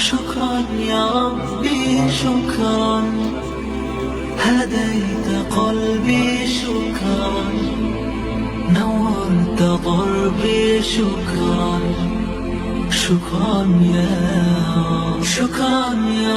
شكرا يا ربي شكرا هديت قلبي شكرا نورت ضربي شكرا شكرا يا شكرا يا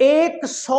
100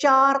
4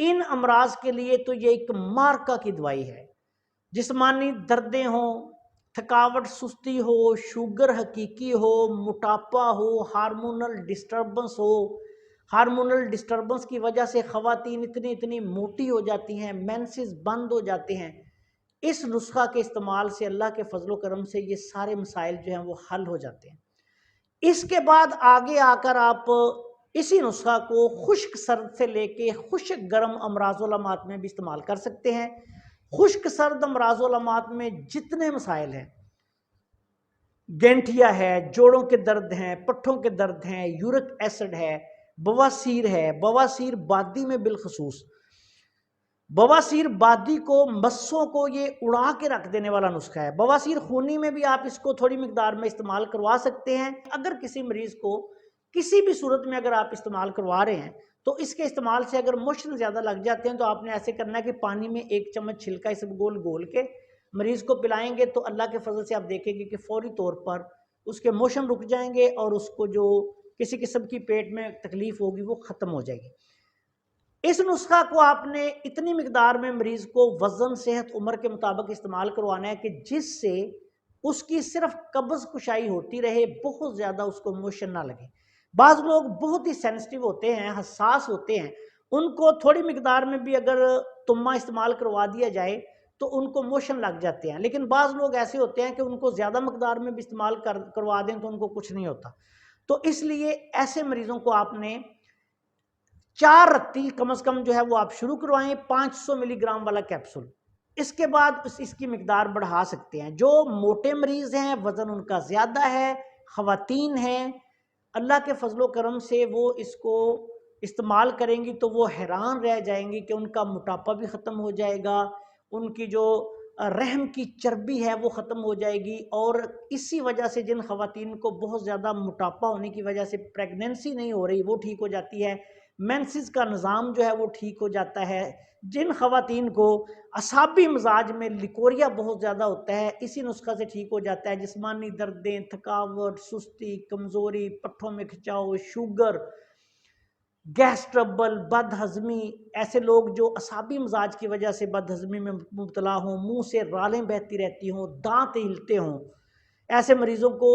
ان امراض کے لیے تو یہ ایک مارکا کی دوائی ہے۔ جسمانی دردیں ہوں، تھکاوٹ سستی ہو، شوگر حقیقی ہو، موٹاپا ہو، ہارمونل ڈسٹربنس ہو، ہارمونل ڈسٹربنس کی وجہ سے خواتین اتنی موٹی ہو جاتی ہیں، مینسز بند ہو جاتے ہیں، اس نسخہ کے استعمال سے اللہ کے فضل و کرم سے یہ سارے مسائل جو ہیں وہ حل ہو جاتے ہیں۔ اس کے بعد آگے آ کر آپ اسی نسخہ کو خشک سرد سے لے کے خشک گرم امراض و علامات میں بھی استعمال کر سکتے ہیں۔ خشک سرد امراض و علامات میں جتنے مسائل ہیں، گینٹھیا ہے، جوڑوں کے درد ہیں، پٹھوں کے درد ہیں، یورک ایسڈ ہے، بواسیر ہے، بواسیر بادی میں بالخصوص بواسیر بادی کو مسوں کو یہ اڑا کے رکھ دینے والا نسخہ ہے۔ بواسیر خونی میں بھی آپ اس کو تھوڑی مقدار میں استعمال کروا سکتے ہیں۔ اگر کسی مریض کو کسی بھی صورت میں اگر آپ استعمال کروا رہے ہیں تو اس کے استعمال سے اگر موشن زیادہ لگ جاتے ہیں تو آپ نے ایسے کرنا ہے کہ پانی میں 1 چمچ چھلکا اس گول کے مریض کو پلائیں گے تو اللہ کے فضل سے آپ دیکھیں گے کہ فوری طور پر اس کے موشن رک جائیں گے اور اس کو جو کسی قسم کی پیٹ میں تکلیف ہوگی وہ ختم ہو جائے گی۔ اس نسخہ کو آپ نے اتنی مقدار میں مریض کو وزن، صحت، عمر کے مطابق استعمال کروانا ہے کہ جس سے اس کی صرف قبض کشائی ہوتی رہے، بہت زیادہ اس کو موشن نہ لگے۔ بعض لوگ بہت ہی سینسٹیو ہوتے ہیں، حساس ہوتے ہیں، ان کو تھوڑی مقدار میں بھی اگر تمہ استعمال کروا دیا جائے تو ان کو موشن لگ جاتے ہیں، لیکن بعض لوگ ایسے ہوتے ہیں کہ ان کو زیادہ مقدار میں بھی استعمال کروا دیں تو ان کو کچھ نہیں ہوتا۔ تو اس لیے ایسے مریضوں کو آپ نے 4 رتی کم از کم جو ہے وہ آپ شروع کروائیں، 500 ملی گرام والا کیپسول۔ اس کے بعد اس کی مقدار بڑھا سکتے ہیں۔ جو موٹے مریض ہیں، وزن ان کا زیادہ ہے، خواتین ہیں، اللہ کے فضل و کرم سے وہ اس کو استعمال کریں گی تو وہ حیران رہ جائیں گی کہ ان کا موٹاپا بھی ختم ہو جائے گا، ان کی جو رحم کی چربی ہے وہ ختم ہو جائے گی، اور اسی وجہ سے جن خواتین کو بہت زیادہ موٹاپا ہونے کی وجہ سے پریگننسی نہیں ہو رہی وہ ٹھیک ہو جاتی ہے، مینسز کا نظام جو ہے وہ ٹھیک ہو جاتا ہے، جن خواتین کو اعصابی مزاج میں لیکوریا بہت زیادہ ہوتا ہے اسی نسخہ سے ٹھیک ہو جاتا ہے، جسمانی دردیں، تھکاوٹ، سستی، کمزوری، پٹھوں میں کھچاؤ، شوگر، گیس ٹربل، بد ہضمی، ایسے لوگ جو اعصابی مزاج کی وجہ سے بد ہضمی میں مبتلا ہوں، منہ سے رالیں بہتی رہتی ہوں، دانت ہلتے ہوں، ایسے مریضوں کو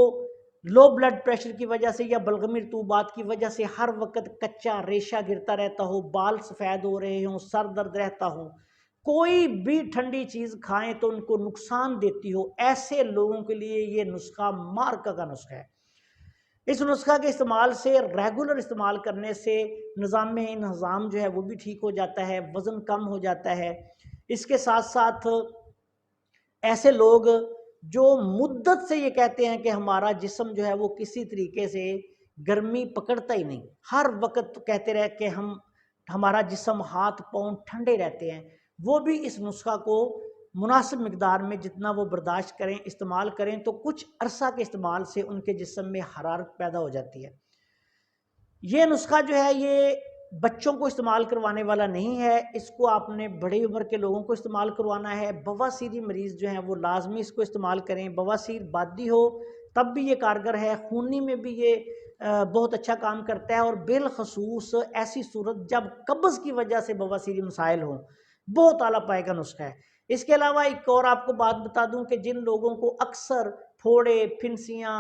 لو بلڈ پریشر کی وجہ سے یا بلغمی رطوبات کی وجہ سے ہر وقت کچا ریشہ گرتا رہتا ہو، بال سفید ہو رہے ہوں، سر درد رہتا ہو، کوئی بھی ٹھنڈی چیز کھائیں تو ان کو نقصان دیتی ہو، ایسے لوگوں کے لیے یہ نسخہ مارکا کا نسخہ ہے۔ اس نسخہ کے استعمال سے، ریگولر استعمال کرنے سے نظام انہضام جو ہے وہ بھی ٹھیک ہو جاتا ہے، وزن کم ہو جاتا ہے۔ اس کے ساتھ ساتھ ایسے لوگ جو مدت سے یہ کہتے ہیں کہ ہمارا جسم جو ہے وہ کسی طریقے سے گرمی پکڑتا ہی نہیں، ہر وقت کہتے رہے کہ ہمارا جسم، ہاتھ پاؤں ٹھنڈے رہتے ہیں، وہ بھی اس نسخہ کو مناسب مقدار میں جتنا وہ برداشت کریں، استعمال کریں تو کچھ عرصہ کے استعمال سے ان کے جسم میں حرارت پیدا ہو جاتی ہے۔ یہ نسخہ جو ہے یہ بچوں کو استعمال کروانے والا نہیں ہے، اس کو آپ نے بڑی عمر کے لوگوں کو استعمال کروانا ہے۔ بواسیری مریض جو ہیں وہ لازمی اس کو استعمال کریں، بواسیر بادی ہو تب بھی یہ کارگر ہے، خونی میں بھی یہ بہت اچھا کام کرتا ہے، اور بالخصوص ایسی صورت جب قبض کی وجہ سے بواسیری مسائل ہوں، بہت اعلیٰ پائے کا نسخہ ہے۔ اس کے علاوہ ایک اور آپ کو بات بتا دوں کہ جن لوگوں کو اکثر پھوڑے، پھنسیاں،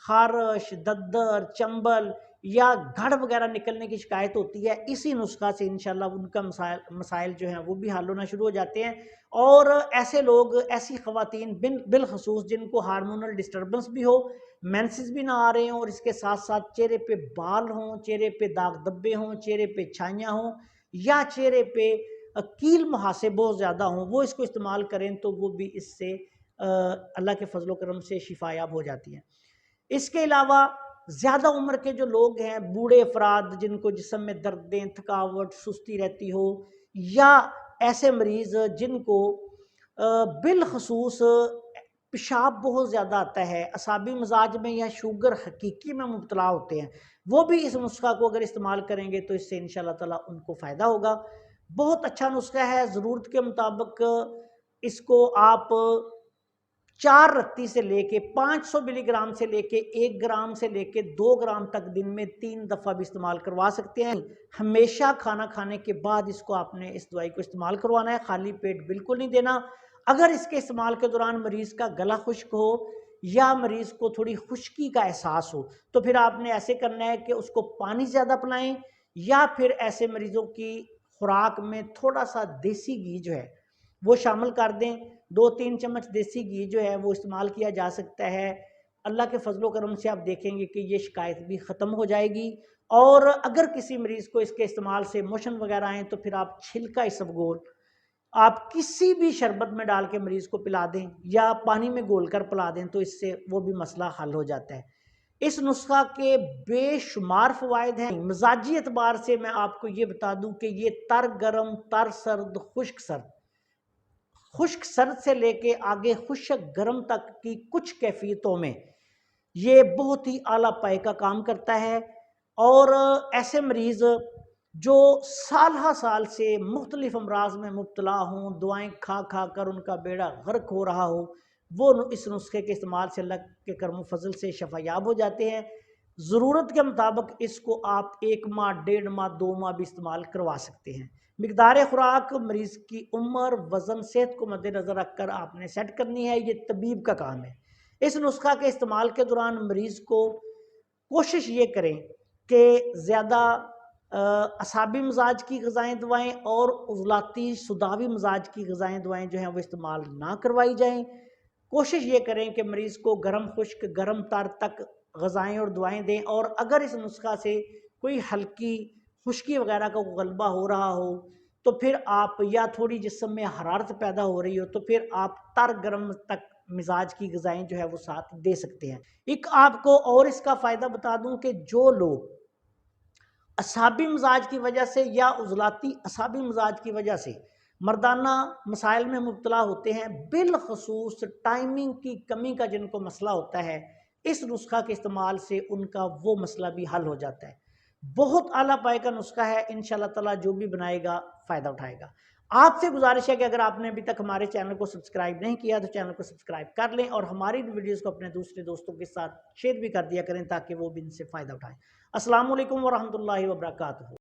خارش، ددر، چنبل یا گھڑ وغیرہ نکلنے کی شکایت ہوتی ہے، اسی نسخہ سے انشاءاللہ ان کا مسائل جو ہیں وہ بھی حل ہونا شروع ہو جاتے ہیں۔ اور ایسے لوگ، ایسی خواتین بالخصوص جن کو ہارمونل ڈسٹربنس بھی ہو، مینسز بھی نہ آ رہے ہوں، اور اس کے ساتھ ساتھ چہرے پہ بال ہوں، چہرے پہ داغ دبے ہوں، چہرے پہ چھائیاں ہوں، یا چہرے پہ کیل محاسے بہت زیادہ ہوں، وہ اس کو استعمال کریں تو وہ بھی اس سے اللہ کے فضل و کرم سے شفا یاب ہو جاتی ہیں۔ اس کے علاوہ زیادہ عمر کے جو لوگ ہیں، بوڑھے افراد جن کو جسم میں دردیں، تھکاوٹ، سستی رہتی ہو، یا ایسے مریض جن کو بالخصوص پیشاب بہت زیادہ آتا ہے، اعصابی مزاج میں یا شوگر حقیقی میں مبتلا ہوتے ہیں، وہ بھی اس نسخہ کو اگر استعمال کریں گے تو اس سے انشاءاللہ تعالیٰ ان کو فائدہ ہوگا۔ بہت اچھا نسخہ ہے، ضرورت کے مطابق اس کو آپ 4 رتی سے لے کے 500 ملی گرام سے لے کے 1 گرام سے لے کے 2 گرام تک دن میں 3 دفعہ بھی استعمال کروا سکتے ہیں۔ ہمیشہ کھانا کھانے کے بعد اس کو آپ نے اس دوائی کو استعمال کروانا ہے، خالی پیٹ بالکل نہیں دینا۔ اگر اس کے استعمال کے دوران مریض کا گلا خشک ہو یا مریض کو تھوڑی خشکی کا احساس ہو تو پھر آپ نے ایسے کرنا ہے کہ اس کو پانی زیادہ پلائیں، یا پھر ایسے مریضوں کی خوراک میں تھوڑا سا دیسی گھی جو ہے وہ شامل کر دیں۔ 2-3 چمچ دیسی گھی جو ہے وہ استعمال کیا جا سکتا ہے۔ اللہ کے فضل و کرم سے آپ دیکھیں گے کہ یہ شکایت بھی ختم ہو جائے گی۔ اور اگر کسی مریض کو اس کے استعمال سے موشن وغیرہ آئیں تو پھر آپ چھلکا اسبگول آپ کسی بھی شربت میں ڈال کے مریض کو پلا دیں یا پانی میں گول کر پلا دیں تو اس سے وہ بھی مسئلہ حل ہو جاتا ہے۔ اس نسخہ کے بے شمار فوائد ہیں۔ مزاجی اعتبار سے میں آپ کو یہ بتا دوں کہ یہ تر گرم، تر سرد، خشک سرد سے لے کے آگے خشک گرم تک کی کچھ کیفیتوں میں یہ بہت ہی اعلیٰ پائے کا کام کرتا ہے۔ اور ایسے مریض جو سال ہا سال سے مختلف امراض میں مبتلا ہوں، دعائیں کھا کھا کر ان کا بیڑا غرق ہو رہا ہو، وہ اس نسخے کے استعمال سے اللہ کے کرم و فضل سے شفا یاب ہو جاتے ہیں۔ ضرورت کے مطابق اس کو آپ 1 ماہ، 1.5 ماہ، 2 ماہ بھی استعمال کروا سکتے ہیں۔ مقدار خوراک مریض کی عمر، وزن، صحت کو مد نظر رکھ کر آپ نے سیٹ کرنی ہے، یہ طبیب کا کام ہے۔ اس نسخہ کے استعمال کے دوران مریض کو کوشش یہ کریں کہ زیادہ اعصابی مزاج کی غذائیں دوائیں اور عضلاتی صداوی مزاج کی غذائیں دوائیں جو ہیں وہ استعمال نہ کروائی جائیں۔ کوشش یہ کریں کہ مریض کو گرم خشک، گرم تر تک غذائیں اور دوائیں دیں، اور اگر اس نسخہ سے کوئی ہلکی خشکی وغیرہ کا غلبہ ہو رہا ہو تو پھر آپ، یا تھوڑی جسم میں حرارت پیدا ہو رہی ہو تو پھر آپ تر گرم تک مزاج کی غذائیں جو ہے وہ ساتھ دے سکتے ہیں۔ ایک آپ کو اور اس کا فائدہ بتا دوں کہ جو لوگ اعصابی مزاج کی وجہ سے یا عضلاتی اعصابی مزاج کی وجہ سے مردانہ مسائل میں مبتلا ہوتے ہیں، بالخصوص ٹائمنگ کی کمی کا جن کو مسئلہ ہوتا ہے، اس نسخہ کے استعمال سے ان کا وہ مسئلہ بھی حل ہو جاتا ہے۔ بہت اعلیٰ پائے کا نسخہ ہے، انشاءاللہ تعالیٰ جو بھی بنائے گا فائدہ اٹھائے گا۔ آپ سے گزارش ہے کہ اگر آپ نے ابھی تک ہمارے چینل کو سبسکرائب نہیں کیا تو چینل کو سبسکرائب کر لیں، اور ہماری ویڈیوز کو اپنے دوسرے دوستوں کے ساتھ شیئر بھی کر دیا کریں تاکہ وہ بھی ان سے فائدہ اٹھائیں۔ السلام علیکم ورحمۃ اللہ وبرکاتہ۔